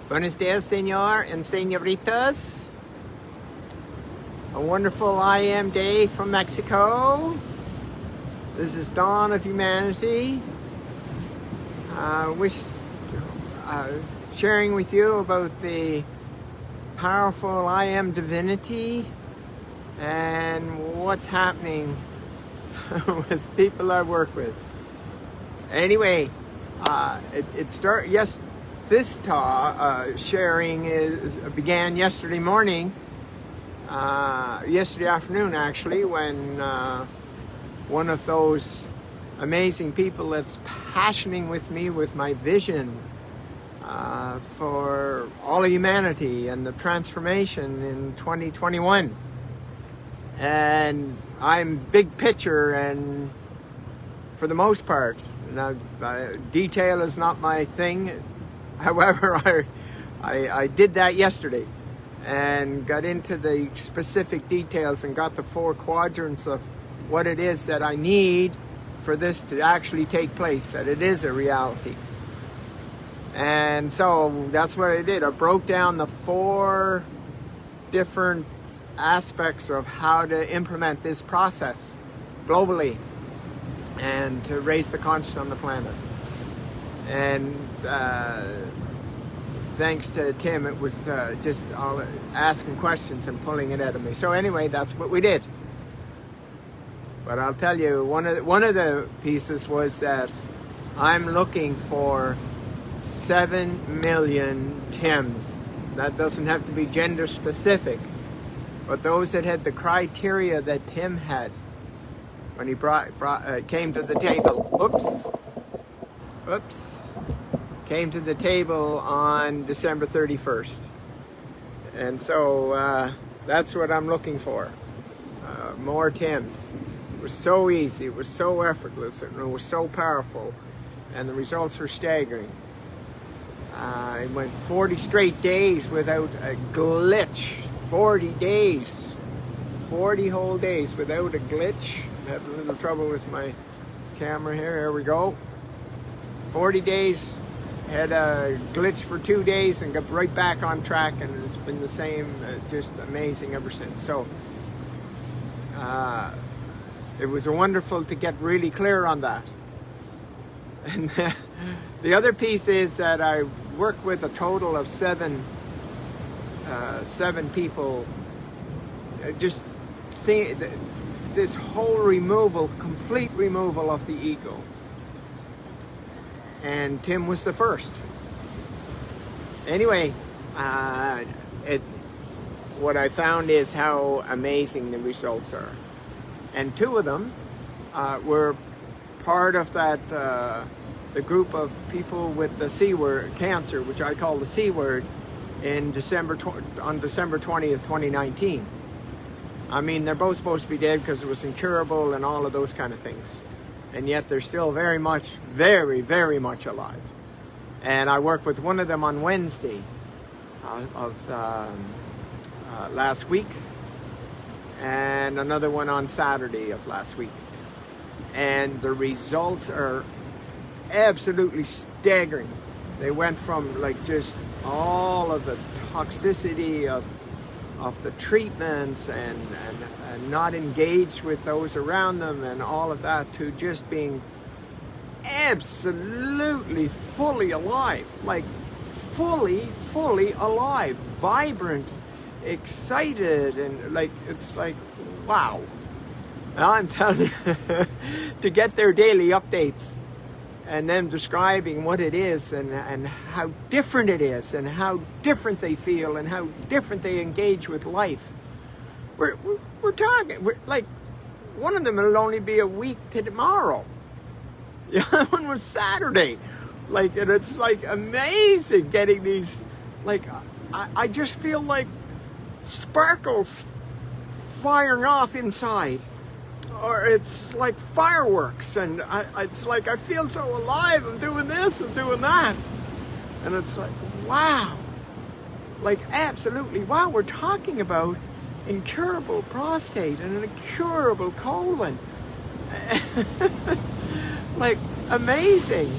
Buenos dias, senor and senoritas. A wonderful I Am Day from Mexico. This is Dawn of Humanity. Sharing with you about the powerful I Am Divinity and what's happening with people I work with. Anyway, this sharing began yesterday morning, yesterday afternoon actually, when one of those amazing people that's passioning with me with my vision for all of humanity and the transformation in 2021. And I'm big picture, and for the most part, now, detail is not my thing. However, I did that yesterday and got into the specific details and got the 4 quadrants of what it is that I need for this to actually take place, that it is a reality. And so that's what I did. I broke down the 4 different aspects of how to implement this process globally and to raise the consciousness on the planet. And thanks to Tim, it was just all asking questions and pulling it out of me. So anyway, that's what we did. But I'll tell you, one of the pieces was that I'm looking for 7 million Tims. That doesn't have to be gender specific, but those that had the criteria that Tim had when he came to the table. Came to the table on December 31st. And so that's what I'm looking for. More Tims. It was so easy, it was so effortless, and it was so powerful, and the results were staggering. I went 40 straight days without a glitch. 40 days. 40 whole days without a glitch. I had a little trouble with my camera here. Here we go. 40 days. Had a glitch for 2 days and got right back on track, and it's been the same, just amazing ever since. So it was wonderful to get really clear on that. And the other piece is that I work with a total of 7 people. Just see this whole complete removal of the ego. And Tim was the first. Anyway, what I found is how amazing the results are. And 2 of them were part of that, the group of people with the C word, cancer, which I call the C word, on December 20th, 2019. I mean, they're both supposed to be dead because it was incurable and all of those kind of things. And yet they're still very, very much alive. And I worked with one of them on Wednesday of last week, and another one on Saturday of last week. And the results are absolutely staggering. They went from like just all of the toxicity of the treatments and not engaged with those around them and all of that, to just being absolutely fully alive, like fully alive, vibrant, excited, and like it's like wow. Now I'm telling you, to get their daily updates and them describing what it is and how different it is and how different they feel and how different they engage with life. We're talking, like, one of them will only be a week to tomorrow. The other one was Saturday. Like, and it's like amazing getting these, like, I just feel like sparkles firing off inside. Or it's like fireworks, and it's like I feel so alive. I'm doing this, I'm doing that, and it's like wow, like absolutely wow. We're talking about incurable prostate and an incurable colon, like amazing.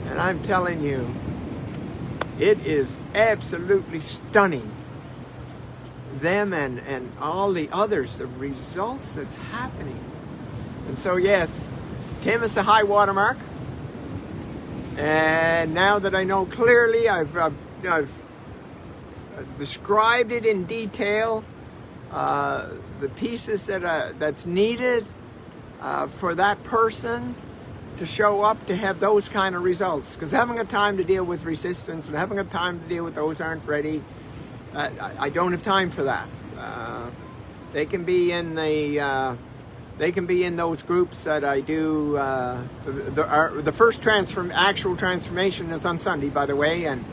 And I'm telling you, It is absolutely stunning. Them and all the others, the results that's happening. And so yes, Tim is the high water mark. And now that I know clearly, I've described it in detail, the pieces that's needed for that person to show up to have those kind of results. Because I haven't got time to deal with resistance, and I haven't got time to deal with those aren't ready. I don't have time for that. They can be in those groups that I do. The first actual transformation is on Sunday, by the way, and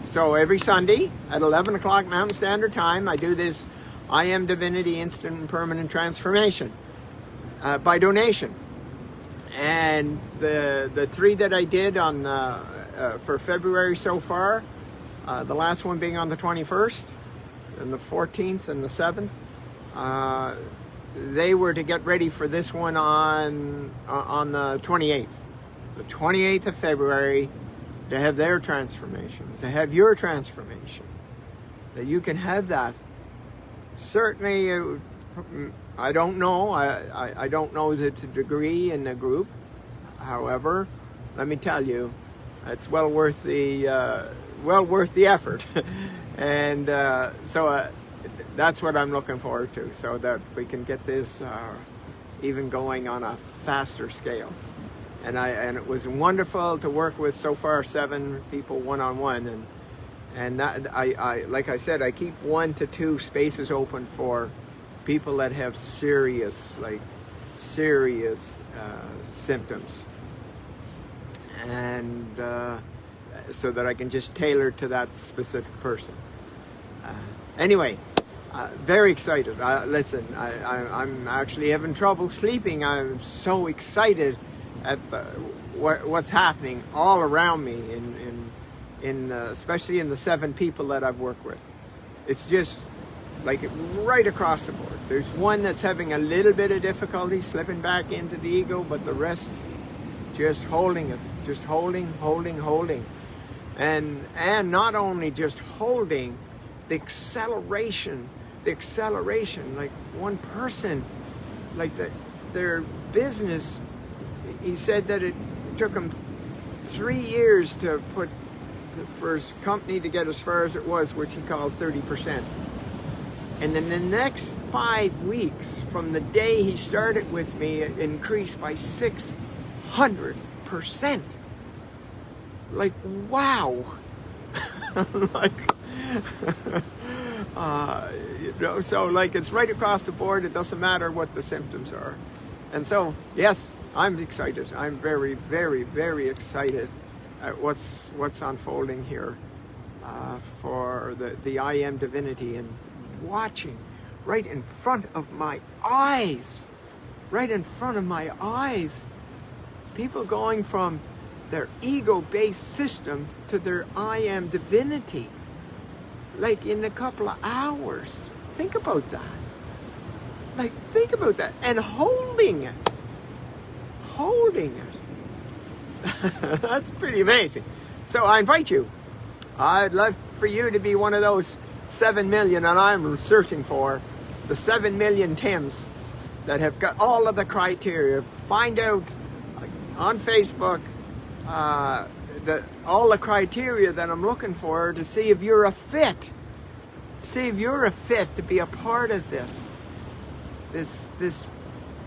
so every Sunday at 11 o'clock Mountain Standard Time, I do this I Am Divinity Instant and Permanent Transformation by donation. And the 3 that I did on for February so far, the last one being on the 21st, and the 14th and the 7th, they were to get ready for this one on the 28th. The 28th of February, to have their transformation, to have your transformation, that you can have that. Certainly, I don't know. I don't know the degree in the group. However, let me tell you, it's well worth the effort. And so that's what I'm looking forward to, so that we can get this even going on a faster scale. And it was wonderful to work with so far 7 people one-on-one, and that I like I said, I keep 1 to 2 spaces open for people that have serious symptoms, and so that I can just tailor to that specific person. Anyway, very excited. Listen, I'm actually having trouble sleeping. I'm so excited at what's happening all around me, especially in the 7 people that I've worked with. It's just like right across the board. There's one that's having a little bit of difficulty slipping back into the ego, but the rest just holding it, just holding. And not only just holding, the acceleration, like one person, like their business, he said that it took him 3 years for his company to get as far as it was, which he called 30%. And then the next 5 weeks, from the day he started with me, it increased by 600%. Like, wow. So like it's right across the board. It doesn't matter what the symptoms are. And so, yes, I'm excited. I'm very, very, very excited at what's unfolding here for the I Am Divinity, and watching right in front of my eyes, people going from their ego-based system to their I Am Divinity, like in a couple of hours. Think about that. And holding it. That's pretty amazing. So I invite you. I'd love for you to be one of those 7 million that I'm searching for, the 7 million Tims that have got all of the criteria. Find out on Facebook all the criteria that I'm looking for, to see if you're a fit. See if you're a fit to be a part of this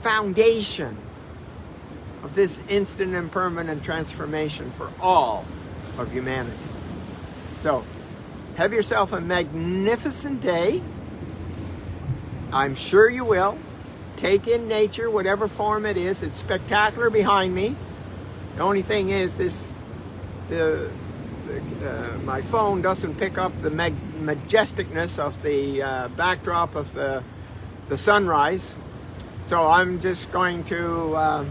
foundation of this instant and permanent transformation for all of humanity. So, have yourself a magnificent day. I'm sure you will. Take in nature, whatever form it is. It's spectacular behind me. The only thing is my phone doesn't pick up the majesticness of the backdrop of the sunrise. So I'm just going to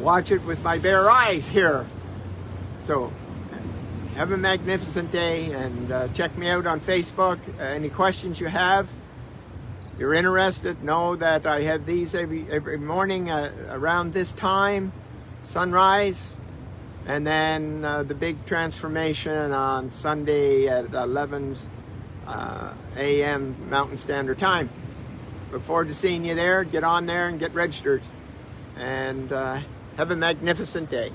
watch it with my bare eyes here. So have a magnificent day, and check me out on Facebook. Any questions you have, if you're interested, know that I have these every morning around this time, sunrise, And then the big transformation on Sunday at 11 a.m. Mountain Standard Time. Look forward to seeing you there. Get on there and get registered. And have a magnificent day.